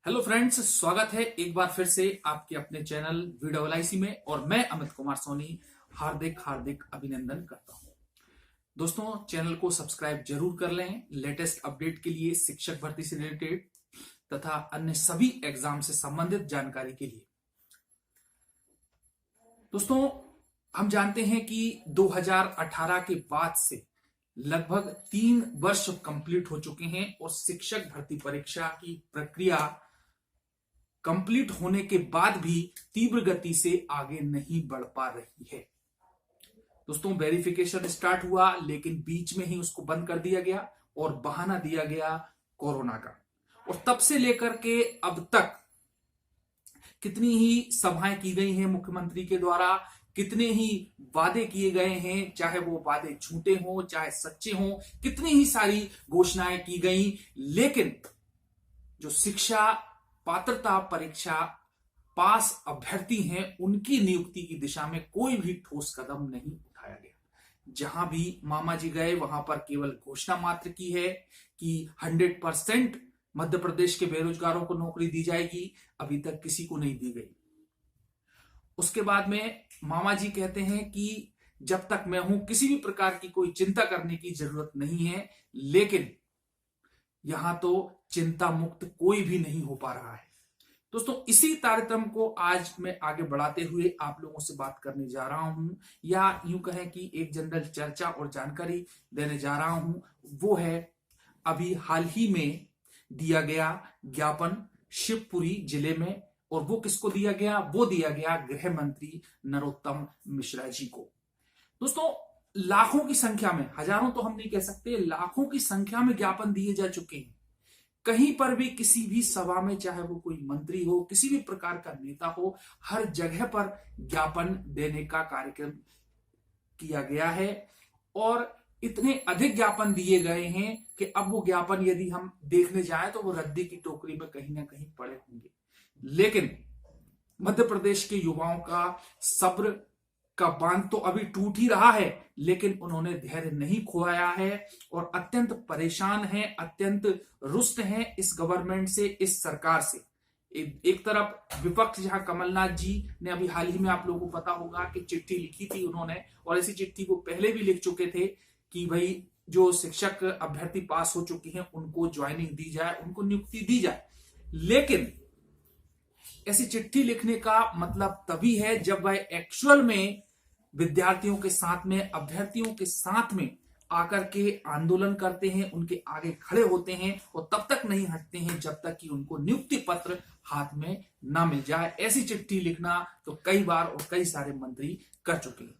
Hello friends, स्वागत है एक बार फिर से आपके अपने चैनल वीडियो LIC में। और मैं अमित कुमार सोनी हार्दिक हार्दिक अभिनंदन करता हूं। दोस्तों, चैनल को सब्सक्राइब जरूर कर लें लेटेस्ट अपडेट के लिए, शिक्षक भर्ती से रिलेटेड तथा अन्य सभी एग्जाम से संबंधित जानकारी के लिए। दोस्तों, हम जानते हैं कि 2018 के बाद से लगभग 3 वर्ष कंप्लीट हो चुके हैं और शिक्षक भर्ती परीक्षा की प्रक्रिया कंप्लीट होने के बाद भी तीव्र गति से आगे नहीं बढ़ पा रही है। दोस्तों, वेरिफिकेशन स्टार्ट हुआ लेकिन बीच में ही उसको बंद कर दिया गया और बहाना दिया गया कोरोना का। और तब से लेकर के अब तक कितनी ही सभाएं की गई हैं मुख्यमंत्री के द्वारा, कितने ही वादे किए गए हैं, चाहे वो वादे झूठे हों चाहे सच्चे हों, कितनी ही सारी घोषणाएं की गई, लेकिन जो शिक्षा पात्रता परीक्षा पास अभ्यर्थी हैं उनकी नियुक्ति की दिशा में कोई भी ठोस कदम नहीं उठाया गया। जहां भी मामा जी गए वहां पर केवल घोषणा मात्र की है कि 100% मध्य प्रदेश के बेरोजगारों को नौकरी दी जाएगी, अभी तक किसी को नहीं दी गई। उसके बाद में मामा जी कहते हैं कि जब तक मैं हूं किसी भी प्रकार की कोई चिंता करने की जरूरत नहीं है, लेकिन यहां तो चिंता मुक्त कोई भी नहीं हो पा रहा है। दोस्तों, इसी तारतम्य को आज मैं आगे बढ़ाते हुए आप लोगों से बात करने जा रहा हूं, या यूं कहें कि एक जनरल चर्चा और जानकारी देने जा रहा हूं। वो है अभी हाल ही में दिया गया ज्ञापन शिवपुरी जिले में, और वो किसको दिया गया? वो दिया गया गृह मंत्री नरोत्तम मिश्रा जी को। दोस्तों, लाखों की संख्या में, हजारों तो हम नहीं कह सकते, लाखों की संख्या में ज्ञापन दिए जा चुके हैं। कहीं पर भी किसी भी सभा में, चाहे वो कोई मंत्री हो, किसी भी प्रकार का नेता हो, हर जगह पर ज्ञापन देने का कार्यक्रम किया गया है। और इतने अधिक ज्ञापन दिए गए हैं कि अब वो ज्ञापन यदि हम देखने जाएं तो वो रद्दी की टोकरी में कहीं ना कहीं पड़े होंगे। लेकिन मध्य प्रदेश के युवाओं का सब्र का बांध तो अभी टूट ही रहा है, लेकिन उन्होंने धैर्य नहीं खोया है और अत्यंत परेशान हैं, अत्यंत रुष्ट हैं इस गवर्नमेंट से, इस सरकार से। एक तरफ विपक्ष, जहां कमलनाथ जी ने अभी हाल ही में, आप लोगों को पता होगा कि चिट्ठी लिखी थी उन्होंने, और ऐसी चिट्ठी को पहले भी लिख चुके थे कि भाई जो शिक्षक अभ्यर्थी पास हो चुके हैं उनको ज्वाइनिंग दी जाए, उनको नियुक्ति दी जाए। लेकिन ऐसी चिट्ठी लिखने का मतलब तभी है जब वह एक्चुअल में विद्यार्थियों के साथ में, अभ्यर्थियों के साथ में आकर के आंदोलन करते हैं, उनके आगे खड़े होते हैं, और तब तक नहीं हटते हैं जब तक कि उनको नियुक्ति पत्र हाथ में ना मिल जाए। ऐसी चिट्ठी लिखना तो कई बार और कई सारे मंत्री कर चुके हैं।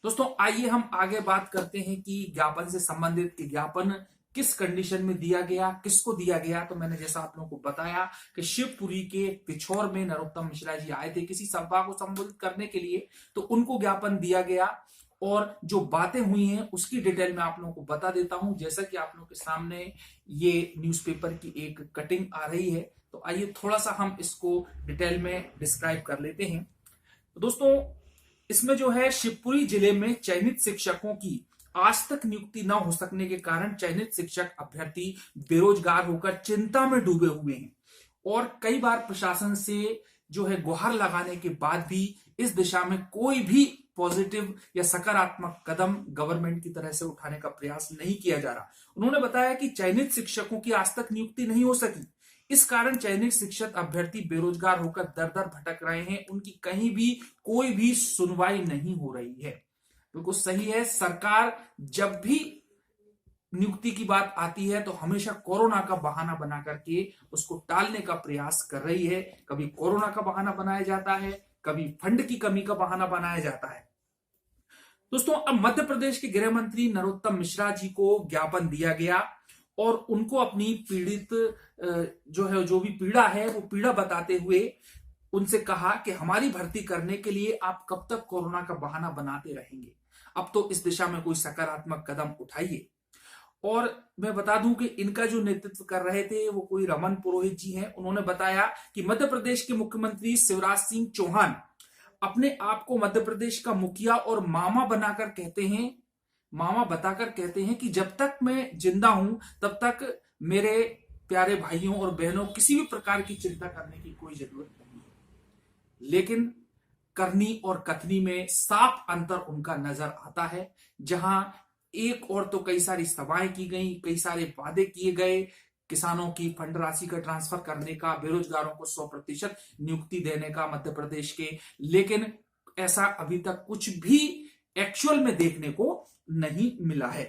दोस्तों, आइए हम आगे बात करते हैं कि ज्ञापन से संबंधित ज्ञापन किस कंडीशन में दिया गया, किसको दिया गया। तो मैंने जैसा आप लोगों को बताया कि शिवपुरी के पिछौर में नरोत्तम मिश्रा जी आए थे किसी सभा को संबोधित करने के लिए, तो उनको ज्ञापन दिया गया। और जो बातें हुई हैं उसकी डिटेल में आप लोगों को बता देता हूं। जैसा कि आप लोगों के सामने ये न्यूज़पेपर की एक कटिंग आ रही है, तो आइए थोड़ा सा हम इसको डिटेल में डिस्क्राइब कर लेते हैं। तो दोस्तों, इसमें जो है, शिवपुरी जिले में चयनित शिक्षकों की आज तक नियुक्ति न हो सकने के कारण चयनित शिक्षक अभ्यर्थी बेरोजगार होकर चिंता में डूबे हुए हैं। और कई बार प्रशासन से जो है गुहार लगाने के बाद भी इस दिशा में कोई भी पॉजिटिव या सकारात्मक कदम गवर्नमेंट की तरह से उठाने का प्रयास नहीं किया जा रहा। उन्होंने बताया कि चयनित शिक्षकों की आज तक नियुक्ति नहीं हो सकी, इस कारण चयनित शिक्षक अभ्यर्थी बेरोजगार होकर दर दर भटक रहे हैं, उनकी कहीं भी कोई भी सुनवाई नहीं हो रही है। बिल्कुल सही है, सरकार जब भी नियुक्ति की बात आती है तो हमेशा कोरोना का बहाना बना करके उसको टालने का प्रयास कर रही है। कभी कोरोना का बहाना बनाया जाता है, कभी फंड की कमी का बहाना बनाया जाता है। दोस्तों, अब मध्य प्रदेश के गृह मंत्री नरोत्तम मिश्रा जी को ज्ञापन दिया गया और उनको अपनी पीड़ित जो भी पीड़ा है वो पीड़ा बताते हुए उनसे कहा कि हमारी भर्ती करने के लिए आप कब तक कोरोना का बहाना बनाते रहेंगे, अब तो इस दिशा में कोई सकारात्मक कदम उठाइए। और मैं बता दूं कि इनका जो नेतृत्व कर रहे थे वो कोई रमन पुरोहित जी हैं। उन्होंने बताया कि मध्य प्रदेश के मुख्यमंत्री शिवराज सिंह चौहान अपने आप को मध्य प्रदेश का मुखिया और मामा बनाकर कहते हैं, मामा बताकर कहते हैं कि जब तक मैं जिंदा हूं तब तक मेरे प्यारे भाइयों और बहनों, किसी भी प्रकार की चिंता करने की कोई जरूरत नहीं है। लेकिन करनी और कथनी में साफ अंतर उनका नजर आता है। जहां एक और तो कई सारी सभाएं की गई, कई सारे वादे किए गए, किसानों की फंड राशि का ट्रांसफर करने का, बेरोजगारों को 100% नियुक्ति देने का मध्य प्रदेश के, लेकिन ऐसा अभी तक कुछ भी एक्चुअल में देखने को नहीं मिला है।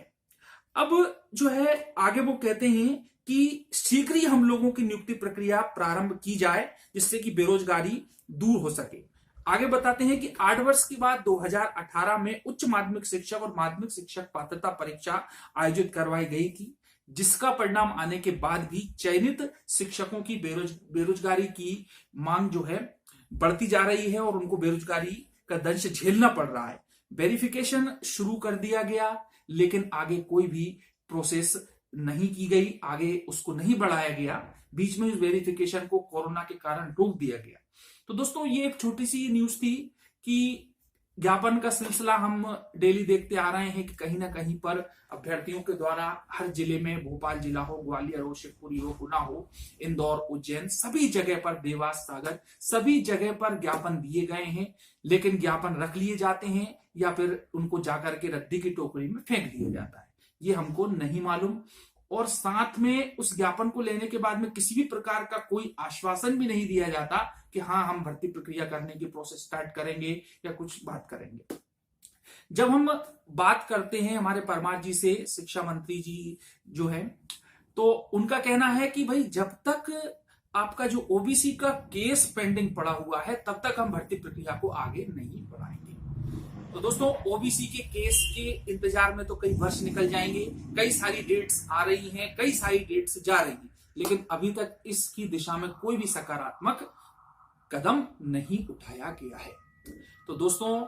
अब जो है आगे वो कहते हैं कि शीघ्र ही हम लोगों की नियुक्ति प्रक्रिया प्रारंभ की जाए जिससे कि बेरोजगारी दूर हो सके। आगे बताते हैं कि 8 वर्ष के बाद 2018 में उच्च माध्यमिक शिक्षक और माध्यमिक शिक्षक पात्रता परीक्षा आयोजित करवाई गई थी, जिसका परिणाम आने के बाद भी चयनित शिक्षकों की बेरोजगारी की मांग जो है बढ़ती जा रही है और उनको बेरोजगारी का दंश झेलना पड़ रहा है। वेरिफिकेशन शुरू कर दिया गया, लेकिन आगे कोई भी प्रोसेस नहीं की गई, आगे उसको नहीं बढ़ाया गया। बीच में इस वेरिफिकेशन को कोरोना के कारण रोक दिया गया। तो दोस्तों, ये एक छोटी सी न्यूज थी कि ज्ञापन का सिलसिला हम डेली देखते आ रहे हैं कि कहीं ना कहीं पर अभ्यर्थियों के द्वारा हर जिले में, भोपाल जिला हो, ग्वालियर हो, शिवपुरी हो, गुना हो, इंदौर, उज्जैन, सभी जगह पर, देवास, सागर, सभी जगह पर ज्ञापन दिए गए हैं। लेकिन ज्ञापन रख लिए जाते हैं या फिर उनको जाकर के रद्दी की टोकरी में फेंक दिया जाता है, ये हमको नहीं मालूम। और साथ में उस ज्ञापन को लेने के बाद में किसी भी प्रकार का कोई आश्वासन भी नहीं दिया जाता कि हाँ, हम भर्ती प्रक्रिया करने की प्रोसेस स्टार्ट करेंगे या कुछ बात करेंगे। जब हम बात करते हैं हमारे परमार जी से, शिक्षा मंत्री जी जो है, तो उनका कहना है कि भाई जब तक आपका जो ओबीसी का केस पेंडिंग पड़ा हुआ है तब तक हम भर्ती प्रक्रिया को आगे नहीं बढ़ाएंगे। तो दोस्तों, ओबीसी के केस के इंतजार में तो कई वर्ष निकल जाएंगे, कई सारी डेट्स आ रही हैं, कई सारी डेट्स जा रही हैं, लेकिन अभी तक इसकी दिशा में कोई भी सकारात्मक कदम नहीं उठाया गया है। तो दोस्तों,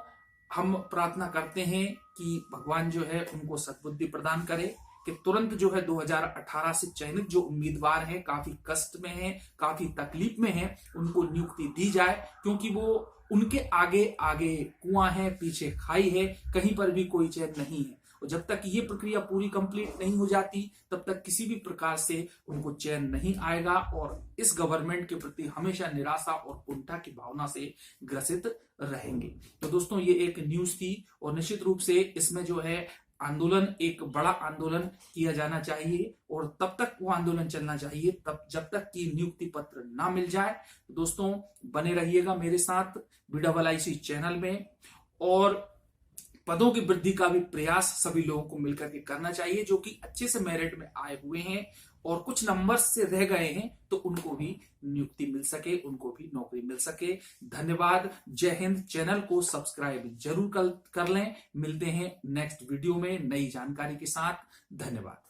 हम प्रार्थना करते हैं कि भगवान जो है उनको सद्बुद्धि प्रदान करे कि तुरंत जो है 2018 से चयनित जो उम्मीदवार हैं, काफी कष्ट में हैं, काफी तकलीफ में हैं, उनको नियुक्ति दी जाए, क्योंकि वो उनके आगे आगे कुआं है, पीछे खाई है, कहीं पर भी कोई चैन नहीं है। और जब तक ये प्रक्रिया पूरी कंप्लीट नहीं हो जाती तब तक किसी भी प्रकार से उनको चैन नहीं आएगा और इस गवर्नमेंट के प्रति हमेशा निराशा और कुंठा की भावना से ग्रसित रहेंगे। तो दोस्तों, ये एक न्यूज थी और निश्चित रूप से इसमें जो है आंदोलन, एक बड़ा आंदोलन किया जाना चाहिए और तब तक वो आंदोलन चलना चाहिए तब जब तक कि नियुक्ति पत्र ना मिल जाए। तो दोस्तों, बने रहिएगा मेरे साथ BWIC चैनल में, और पदों की वृद्धि का भी प्रयास सभी लोगों को मिलकर के करना चाहिए। जो कि अच्छे से मेरिट में आए हुए हैं और कुछ नंबर्स से रह गए हैं तो उनको भी नियुक्ति मिल सके, उनको भी नौकरी मिल सके। धन्यवाद, जय हिंद। चैनल को सब्सक्राइब जरूर कर लें। मिलते हैं नेक्स्ट वीडियो में नई जानकारी के साथ। धन्यवाद।